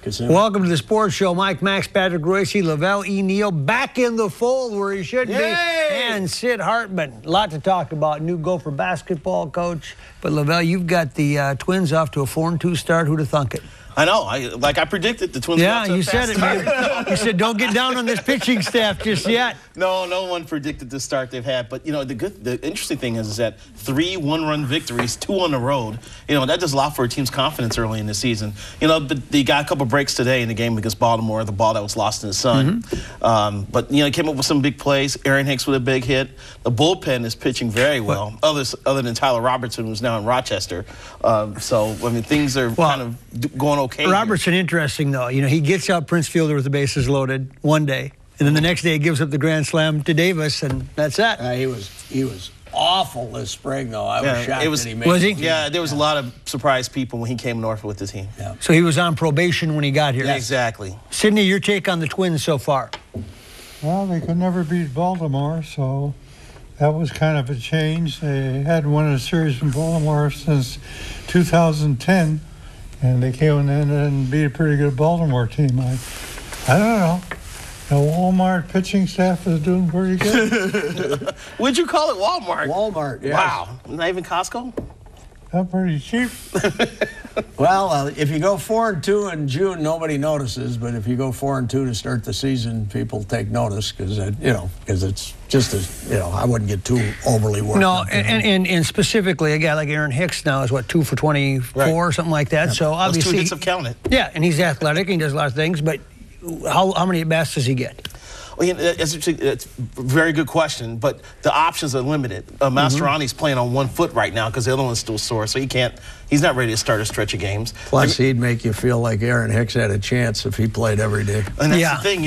Casino. Welcome to the Sports Show. Mike Max, Patrick Royce, Lavelle E. Neal back in the fold where he should be. And Sid Hartman. A lot to talk about. New Gopher basketball coach. But Lavelle, you've got the Twins off to a 4-2 start. Who'd have thunk it? I know. I predicted the Twins. Yeah, you said it, man. You said don't get down on this pitching staff just yet. No one predicted the start they've had. But the interesting thing is that 3 one-run victories, 2 on the road. That does a lot for a team's confidence early in the season. They got a couple breaks today in the game against Baltimore, the ball that was lost in the sun. But came up with some big plays. Aaron Hicks with a big hit. The bullpen is pitching very well, other than Tyler Robertson, who's now in Rochester. Things are kind of going okay. Robertson, interesting though. He gets out Prince Fielder with the bases loaded one day, and then the next day he gives up the grand slam to Davis, and that's it. He was awful this spring, though. I was shocked that he made it. Was he? Yeah, there was a lot of surprised people when he came north with the team. Yeah. So he was on probation when he got here. Yes. Exactly. Sydney, your take on the Twins so far? Well, they could never beat Baltimore, so that was kind of a change. They hadn't won a series in Baltimore since 2010, and they came in and beat a pretty good Baltimore team. I don't know. The Walmart pitching staff is doing pretty good. Would you call it Walmart? Walmart, yes. Wow. Not even Costco? That's pretty cheap. Well, if you go 4-2 in June, nobody notices. But if you go 4-2 to start the season, people take notice because it's just I wouldn't get too overly worked. No, and specifically a guy like Aaron Hicks now is 2 for 24, something like that. Yeah. So obviously, those 2 hits have counted. Yeah, and he's athletic and he does a lot of things. But how many at bats does he get? Well, it's a very good question, but the options are limited. Mastroianni's playing on 1 foot right now because the other one's still sore, so he's not ready to start a stretch of games. Plus, he'd make you feel like Aaron Hicks had a chance if he played every day. And that's the thing,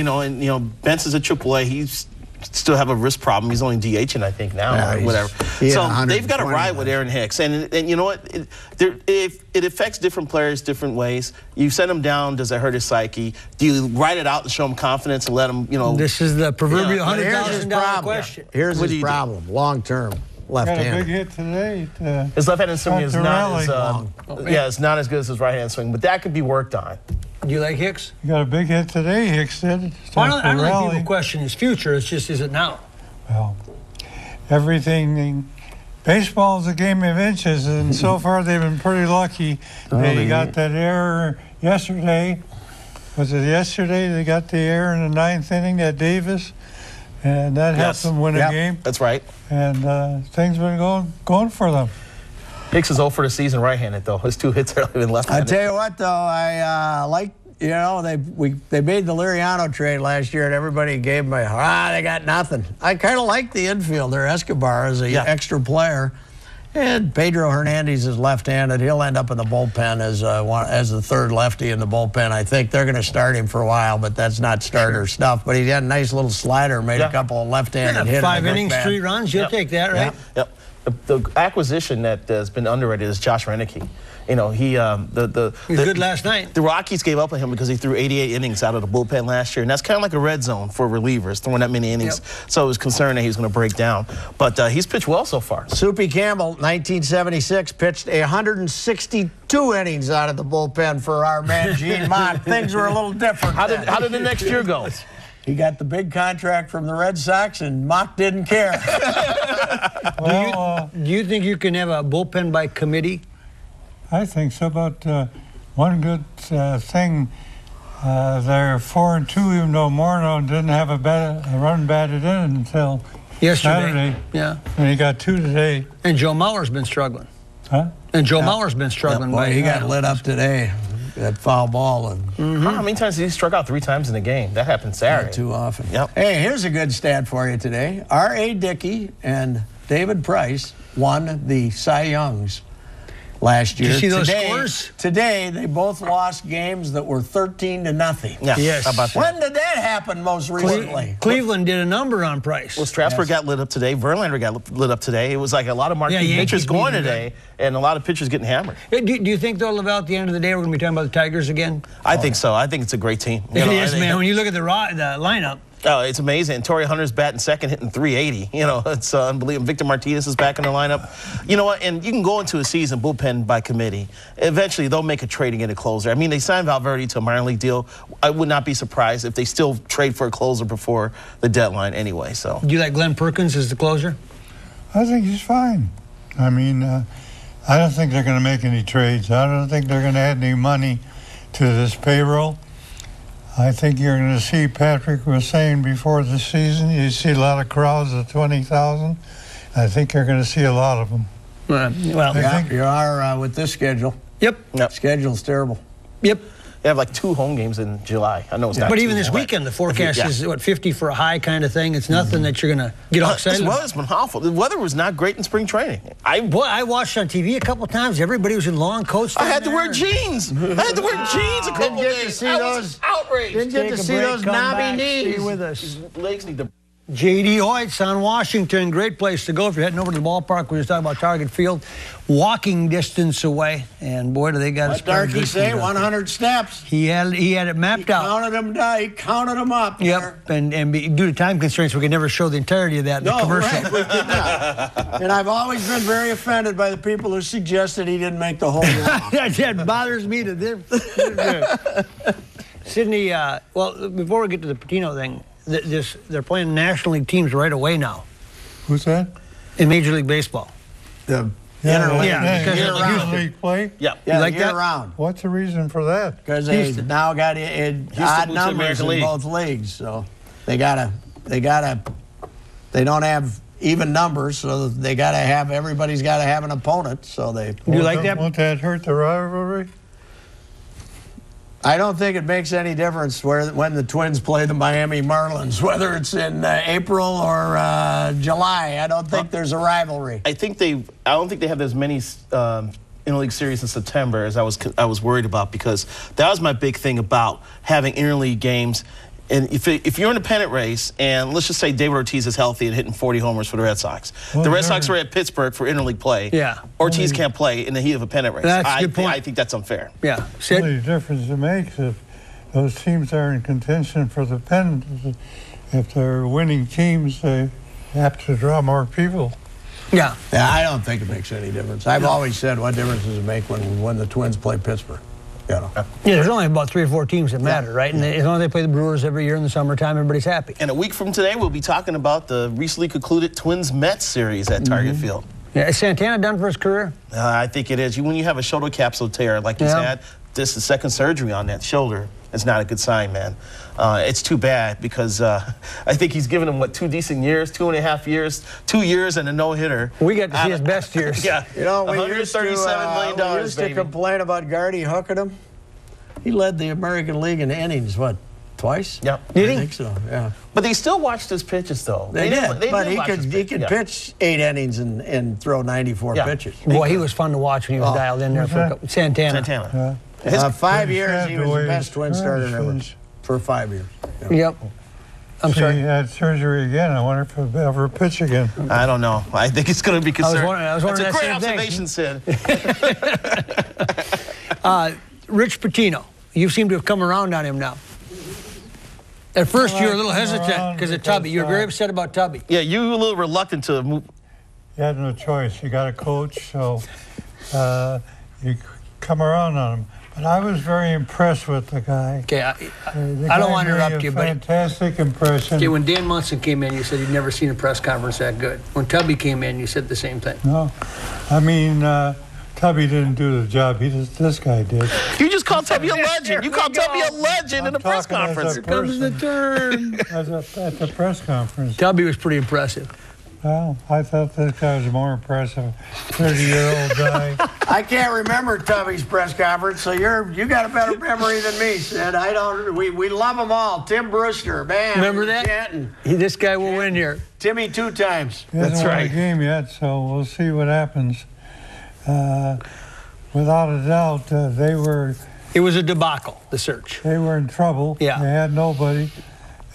Benson's at AAA. He's still have a wrist problem. He's only DHing, I think, now or whatever. So they've got to ride with Aaron Hicks. And you know what? It affects different players different ways. You send him down, does it hurt his psyche? Do you ride it out and show him confidence and let him, This is the proverbial $100,000 question. Here's his problem, long term. Left-handed. Got a big hit today. His left-handed swing is not as good as his right-hand swing, but that could be worked on. Do you like Hicks? You got a big hit today, Hicks did. I don't think people question his future. It's just, is it now? Well, baseball is a game of inches, and so far they've been pretty lucky. They got that error yesterday. Was it yesterday they got the error in the 9th inning at Davis? And that helped them win a game. That's right. And things have been going for them. Hicks is 0 for the season right-handed, though. His 2 hits are even left-handed. I tell you what, though, I like, they made the Liriano trade last year, and everybody gave them they got nothing. I kind of like the infielder, Escobar, as an extra player. And Pedro Hernandez is left-handed. He'll end up in the bullpen as the third lefty in the bullpen. I think they're going to start him for a while, but that's not starter stuff. But he had a nice little slider, made a couple of left-handed hits. 5 innings, 3 runs. You'll take that, right? Yep. The acquisition that has been underrated is Josh Renicky. He was good last night. The Rockies gave up on him because he threw 88 innings out of the bullpen last year, and that's kind of like a red zone for relievers, throwing that many innings. So it was concerned that he was going to break down. But he's pitched well so far. Soupy Campbell, 1976, pitched 162 innings out of the bullpen for our man Gene Mott. Things were a little different. How did the next year go? He got the big contract from the Red Sox, and Mott didn't care. Do you think you can have a bullpen by committee? I think so, but one good thing, they're 4-2, even though Morneau didn't have a run batted in until yesterday. Yeah. And he got 2 today. And Joe Mauer's been struggling. Huh? And Joe Mauer's been struggling. He got lit up today. That foul ball. How many times did he struck out 3 times in the game? That happened Saturday. Not too often. Yep. Hey, here's a good stat for you today. R.A. Dickey and David Price won the Cy Youngs last year. Did you see those scores? Today, they both lost games that were 13-0. Yeah. Yes. How about that? When did that happen most recently? Cleveland did a number on Price. Well, Strasburg got lit up today. Verlander got lit up today. It was like a lot of marquee pitchers going today, and a lot of pitchers getting hammered. Do you think, though, Lavelle, at the end of the day, we're going to be talking about the Tigers again? I think so. I think it's a great team. It is, man. When you look at the lineup, Oh, it's amazing. And Torrey Hunter's batting second, hitting 380. You know, it's unbelievable. Victor Martinez is back in the lineup. You know what? And you can go into a season bullpen by committee. Eventually, they'll make a trade and get a closer. I mean, they signed Valverde to a minor league deal. I would not be surprised if they still trade for a closer before the deadline anyway. So, Do you like Glenn Perkins as the closer? I think he's fine. I mean, I don't think they're going to make any trades. I don't think they're going to add any money to this payroll. I think you're going to see, Patrick was saying before the season, you see a lot of crowds of 20,000. I think you're going to see a lot of them. Well, Yeah, you are with this schedule. yep. Schedule's terrible. Yep. they have like 2 home games in July. I know it's not. But too even this bad. weekend, the forecast is, 50 for a high kind of thing. It's nothing that you're going to get all excited The about. weather's been awful. The weather was not great in spring training. I watched on TV a couple times. Everybody was in long coats. I had to down wear there. jeans. I had to wear jeans a couple get to days. see I those- was outraged. Didn't get Take to a see break, those come knobby back, knees. Stay with us. His legs need to. J.D. Hoyt's on Washington. Great place to go if you're heading over to the ballpark. We were just talking about Target Field. Walking distance away. And, boy, do they got What Darky say? 100 steps. He had it mapped out. He counted them up. there. Yep, and due to time constraints, we could never show the entirety of that in the No, commercial. right, we did not. And I've always been very offended by the people who suggested he didn't make the whole walk. That bothers me to this. Sydney, well, before we get to the Patino thing, they're playing National League teams right away now Who's that? in Major League Baseball. The interleague. because year of round Houston. league play. Yeah. Yeah, like year that? round. What's the reason for that? Because they Houston. now got odd moved to the numbers American in League. both leagues, so they don't have even numbers, so everybody's got to have an opponent. So they. Do you like that? Won't that hurt the rivalry? I don't think it makes any difference when the Twins play the Miami Marlins, whether it's in April or July. I don't think there's a rivalry. I don't think they have as many interleague series in September as I was worried about, because that was my big thing about having interleague games. And if you're in a pennant race, and let's just say David Ortiz is healthy and hitting 40 homers for the Red Sox, Well, the Red Sox sure. are at Pittsburgh for interleague play. Yeah. Ortiz can't play in the heat of a pennant race. That's a good point. I think that's unfair. Yeah. Sid? Only difference it makes if those teams are in contention for the pennant. If they're winning teams, they have to draw more people. Yeah. Yeah, I don't think it makes any difference. I've always said, what difference does it make when the Twins play Pittsburgh? You know. Yeah, there's only about 3 or 4 teams that matter, right? And as long as they play the Brewers every year in the summertime, everybody's happy. And a week from today, we'll be talking about the recently concluded Twins-Mets series at Target Field. Yeah, is Santana done for his career? I think it is. When you have a shoulder capsule tear like he's had, this is second surgery on that shoulder. It's not a good sign, man. It's too bad, because I think he's given him, 2 decent years, 2.5 years, 2 years and a no-hitter. We got to see his best years. Yeah. You know, we used $137 million, we used to baby. complain about Gardy hooking him. He led the American League in innings, twice? Yep. Did he? I think so, yeah. But they still watched his pitches, though. They did, but he watch his could pitch. Yeah. pitch 8 innings and throw 94 Yeah. pitches. Boy, he was fun to watch when he was dialed in there for a couple. Santana. Santana. 5 years, sad he the was way the best his Twin starter ever. turns. For 5 years. Yeah. Yep. I'm He sorry. had surgery again. I wonder if he'll ever pitch again. I don't know. I think it's going to be concerned. I was wondering That's a that great same thing. observation, Sid. Rich Pitino, you seem to have come around on him now. At first, you were a little hesitant because of Tubby. You were very upset about Tubby. Yeah, you were a little reluctant to move. You had no choice. You got a coach, so you come around on him. But I was very impressed with the guy. Okay, The I don't guy want to made interrupt a you, but fantastic impression. okay, when Dan Munson came in, you said you'd never seen a press conference that good. When Tubby came in, you said the same thing. No, I mean, Tubby didn't do the job. This guy did. You just called Tubby a legend. You called we Tubby go. a legend in I'm the press talking as a conference. person. Comes the turn. At the press conference. Tubby was pretty impressive. Well, I thought this guy was more impressive. 30-year-old guy. I can't remember Tubby's press conference, so you got a better memory than me, Sid. I don't. We love them all. Tim Brewster, man. Remember that? Chanting. This guy will win here. Timmy 2 times. He hasn't That's won right. a game yet, so we'll see what happens. Without a doubt, It was a debacle, the search. they were in trouble. Yeah. They had nobody,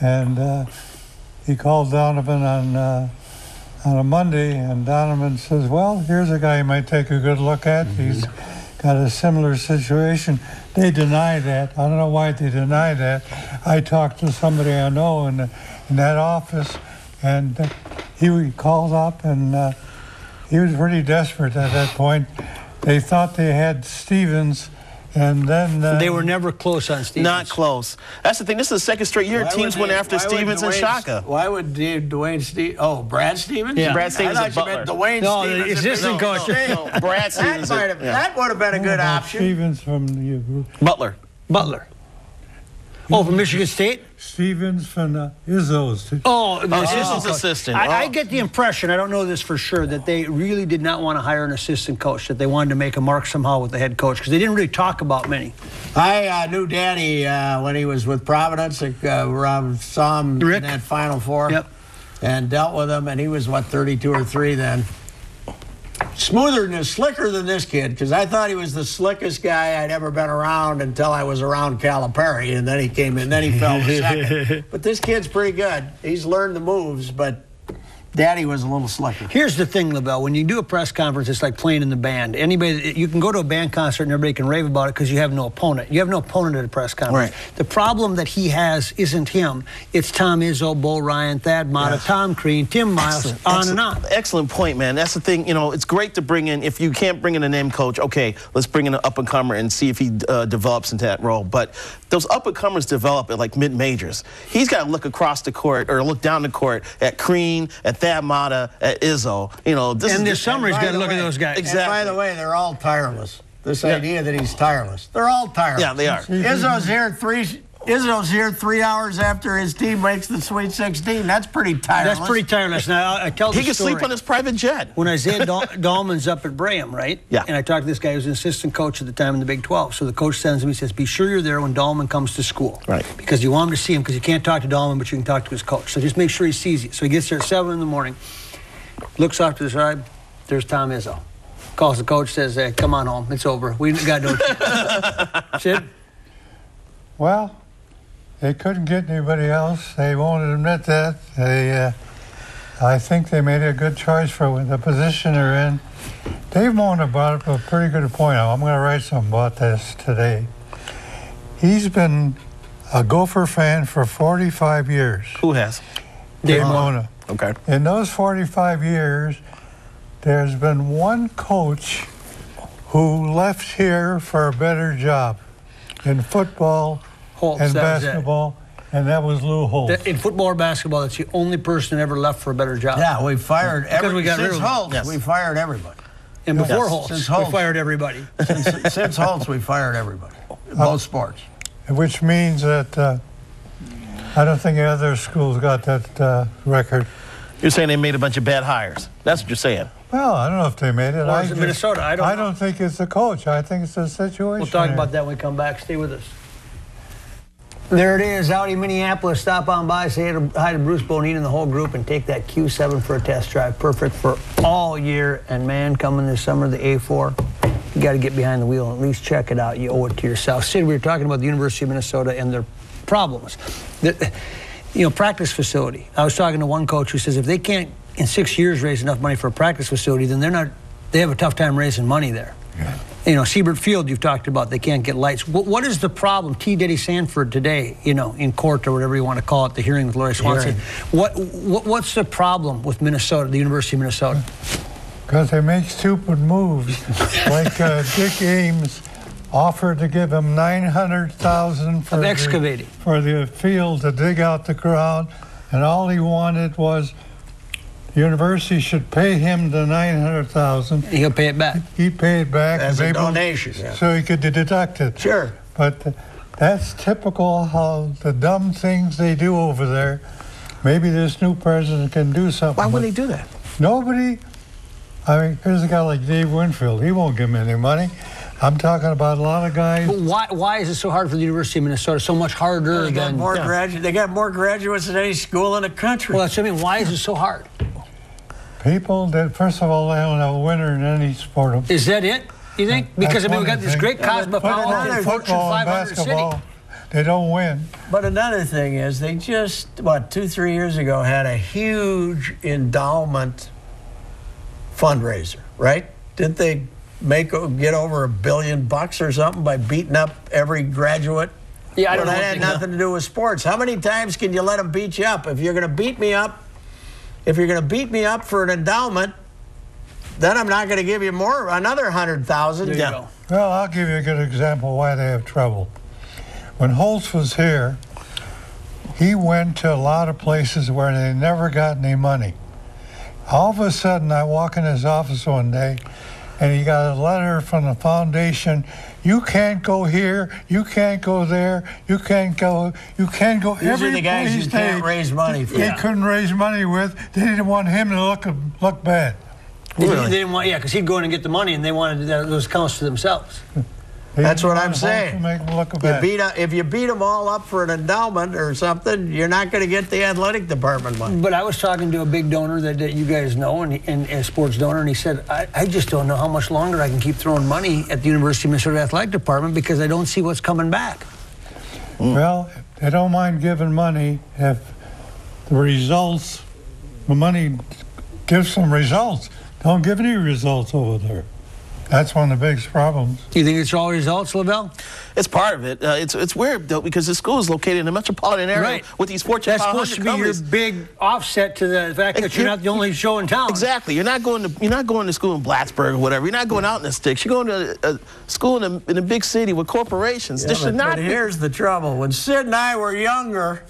and he called Donovan on a Monday, and Donovan says, "Well, here's a guy you might take a good look at. He's got a similar situation." They deny that. I don't know why they deny that. I talked to somebody I know, and in that office, and he called up, and he was pretty desperate at that point. They thought they had Stevens, and then they were never close on Stevens. Not close. That's the thing. This is the second straight year teams went after Stevens and Shaka. Why would Dwayne Stevens? Oh, Brad Stevens? Yeah. Brad Stevens I and thought you Butler. meant Dwayne Stevens. The assistant coach. No, Brad Stevens. That would have been a good option. Stevens from the Butler. Butler. Oh, from Michigan State? Stevens from the Izzo's. Oh, the assistant coach. assistant. I get the impression, I don't know this for sure, that they really did not want to hire an assistant coach, that they wanted to make a mark somehow with the head coach, because they didn't really talk about many. I knew Danny when he was with Providence. Saw him Rick? in that Final Four. Yep. And dealt with him, and he was, 32 or 3 then. Slicker than this kid, because I thought he was the slickest guy I'd ever been around until I was around Calipari, and then he came in, then he fell to second. But this kid's pretty good. He's learned the moves, but Daddy was a little slicker. Here's the thing, LaVelle. When you do a press conference, it's like playing in the band. You can go to a band concert and everybody can rave about it because you have no opponent. You have no opponent at a press conference. Right. The problem that he has isn't him. It's Tom Izzo, Bo Ryan, Thad Matta, Tom Crean, Tim Miles, and on. Excellent point, man. That's the thing. It's great to bring in, if you can't bring in a name coach, okay, let's bring in an up-and-comer and see if he develops into that role. But those up-and-comers develop at like mid-majors. He's got to look across the court or look down the court at Crean, at Thad Matta, at Izzo. This summer he's got to look at those guys. Exactly. And by the way, they're all tireless. This idea that he's tireless. They're all tireless. Yeah, they are. Izzo's here 3 hours after his team makes the Sweet 16. That's pretty tireless. That's pretty tireless. Now, I tell the He can story. sleep on his private jet. When Isaiah Dahlman's up at Braham, right? Yeah. And I talked to this guy who was an assistant coach at the time in the Big 12. So the coach sends him, he says, be sure you're there when Dahlman comes to school. Right. Because you want him to see him, because you can't talk to Dahlman, but you can talk to his coach. So just make sure he sees you. So he gets there at 7 in the morning, looks off to the side, there's Tom Izzo. Calls the coach, says, hey, come on home, it's over. We got no chance. Sid? Well, they couldn't get anybody else. They won't admit that. I think they made a good choice for the position they're in. Dave Mona brought up a pretty good point. I'm going to write something about this today. He's been a Gopher fan for 45 years. Who has? Dave Mona. Okay. In those 45 years, there's been one coach who left here for a better job in football Holtz, and that was it. basketball, and that was Lou Holtz. In football or basketball, that's the only person that ever left for a better job. Yeah, we fired we got rid since of Holtz. Yes. We fired everybody. And before Yes. Holtz, Since we Holtz. fired everybody. Since Holtz, we fired everybody. In both sports. Which means that I don't think other schools got that record. You're saying they made a bunch of bad hires. That's what you're saying. Well, I don't know if they made it. Or is it Minnesota? I don't know. don't think it's the coach. I think it's the situation. We'll talk there. about that when we come back. Stay with us. There it is, Audi Minneapolis. Stop on by, say hi to Bruce Bonine and the whole group, and take that Q7 for a test drive. Perfect for all year. And man, coming this summer, the A4, you got to get behind the wheel and at least check it out. You owe it to yourself. Sid, we were talking about the University of Minnesota and their problems. Practice facility. I was talking to one coach who says if they can't in 6 years raise enough money for a practice facility, then they have a tough time raising money there. Yeah. Siebert Field, you've talked about, they can't get lights. What is the problem? T. Diddy Sanford today, in court or whatever you want to call it, the hearing with Larry Swanson. What's the problem with Minnesota, the University of Minnesota? Because they make stupid moves. Like Dick Ames offered to give him $900,000 for excavating for the field to dig out the ground, and all he wanted was the university should pay him the $900,000. He'll pay it back. He paid it back As a donation. so he could deduct it. Sure. But that's typical how the dumb things they do over there. Maybe this new president can do something. Why wouldn't he do that? Nobody. Here's a guy like Dave Winfield. He won't give him any money. I'm talking about a lot of guys. But why is it so hard for the University of Minnesota? So much harder They got than... more they got more graduates than any school in the country. Well, that's what I mean. Why is it so hard? People that, first of all, they don't have a winner in any sport. Is that it, you think? Because, That's we one got of this the great things. cosmopolitan Fortune Football and 500 city. basketball, they don't win. But another thing is they just, 2-3 years ago, had a huge endowment fundraiser, right? Didn't they get over $1 billion or something by beating up every graduate Yeah, I don't know. That had nothing to do with sports. How many times can you let them beat you up? If you're going to beat me up, for an endowment, then I'm not going to give you another 100,000. There you go. Well, I'll give you a good example why they have trouble. When Holtz was here, he went to a lot of places where they never got any money. All of a sudden, I walk in his office one day, and he got a letter from the foundation. You can't go here. You can't go there. You can't go. You can't go. These are the guys you can't raise money for. They couldn't raise money with. They didn't want him to look bad. They didn't want, because he'd go in and get the money, and they wanted those accounts to themselves. That's what I'm saying. Make them look bad. If you beat them all up for an endowment or something, you're not going to get the athletic department money. But I was talking to a big donor that you guys know, and a sports donor, and he said, I just don't know how much longer I can keep throwing money at the University of Minnesota Athletic Department because I don't see what's coming back. Well, they don't mind giving money if the money gives some results. Don't give any results over there. That's one of the biggest problems. You think it's all results, Lavelle? It's part of it. It's weird, though, because the school is located in a metropolitan area with these Fortune 500 That's supposed to be companies. your big offset to the fact that you're not the only show in town. Exactly. You're not going to school in Plattsburgh or whatever. You're not going out in the sticks. You're going to a school in a big city with corporations. Yeah, this should not but be. Here's the trouble. When Sid and I were younger,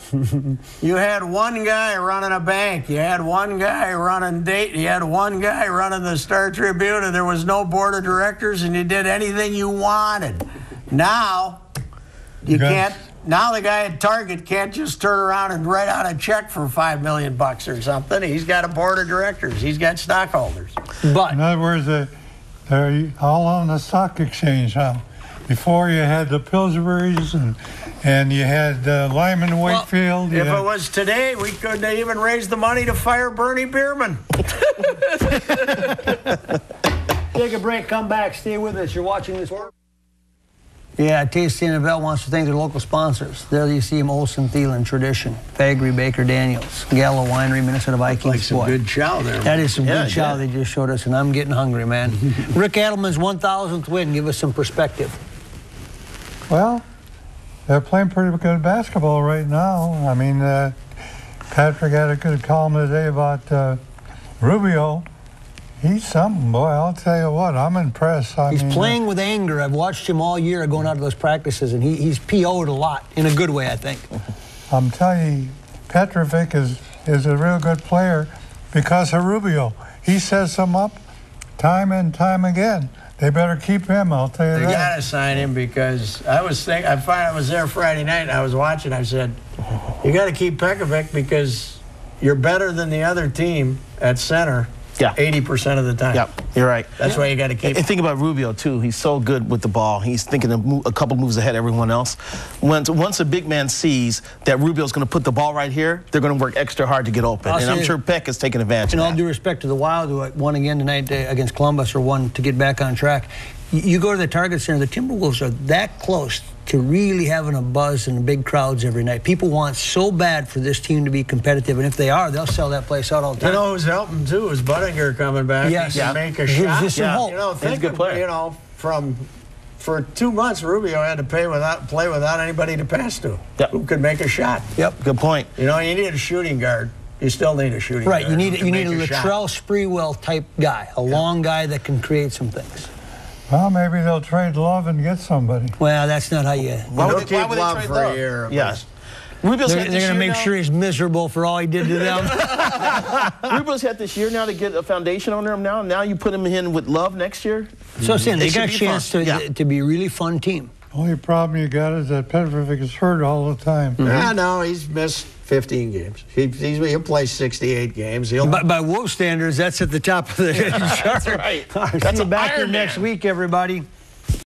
you had one guy running a bank. You had one guy running Dayton. You had one guy running the Star Tribune, and there was no board of directors, and you did anything you wanted. Now, you can't. Now the guy at Target can't just turn around and write out a check for $5 million or something. He's got a board of directors. He's got stockholders. But in other words, they're all on the stock exchange now. Before you had the Pillsbury's and you had Lyman Wakefield. If it was today, we couldn't even raise the money to fire Bernie Bierman. take a break, come back, stay with us. You're watching this. Yeah, Tasty NFL wants to thank their local sponsors. There you see them: Olson, Thielen, Tradition, Faegre, Baker, Daniels, Gallo Winery, Minnesota Vikings. Like some good chow there. That is some good chow they just showed us, and I'm getting hungry, man. Rick Adelman's 1,000th win. Give us some perspective. Well, they're playing pretty good basketball right now. I mean, Patrick had a good column today about Rubio. He's something, boy. I'll tell you what, I'm impressed. He's playing with anger. I've watched him all year going out to those practices, and he's PO'd a lot, in a good way, I think. I'm telling you, Petrovic is a real good player because of Rubio. He sets them up time and time again. They better keep him, I'll tell you that. They got to sign him because I was there Friday night, and I was watching. I said, you got to keep Petrovic because you're better than the other team at center. Yeah. 80% of the time. Yep, you're right. That's why you got to keep. And think about Rubio, too. He's so good with the ball. He's thinking a couple moves ahead of everyone else. Once a big man sees that Rubio's going to put the ball right here, they're going to work extra hard to get open. And I'm sure Peck is taking advantage of that. In all due respect to the Wild, who won again tonight against Columbus, or won to get back on track, you go to the Target Center, the Timberwolves are that close to really having a buzz and big crowds every night. People want so bad for this team to be competitive, and if they are, they'll sell that place out all the time. You know who's helping, too, is Buttinger coming back. Yes. He can make a shot. Gives you some hope. You know, He's a good player. You know, for 2 months, Rubio had to play without anybody to pass to. Yep. Who could make a shot. Yep, good point. You know, you need a shooting guard. You still need a shooting guard. Right, you need a shot. Latrell Sprewell type guy, a long guy that can create some things. Well, maybe they'll trade Love and get somebody. Well, that's not how you... Why would Keep they Love trade for Love? a year. Yes. Rubio's They're had going this to year make now. sure he's miserable for all he did to them. Rubio's had this year now to get a foundation on him now. Now you put him in with Love next year. So I'm saying they got a should be chance fun. to be a really fun team. Only problem you got is that Petrovic is hurt all the time. No, he's missed 15 games. He'll play 68 games. By Wolf standards, that's at the top of the chart. That's right. All right, That's see you an back here Iron next Man. week, everybody.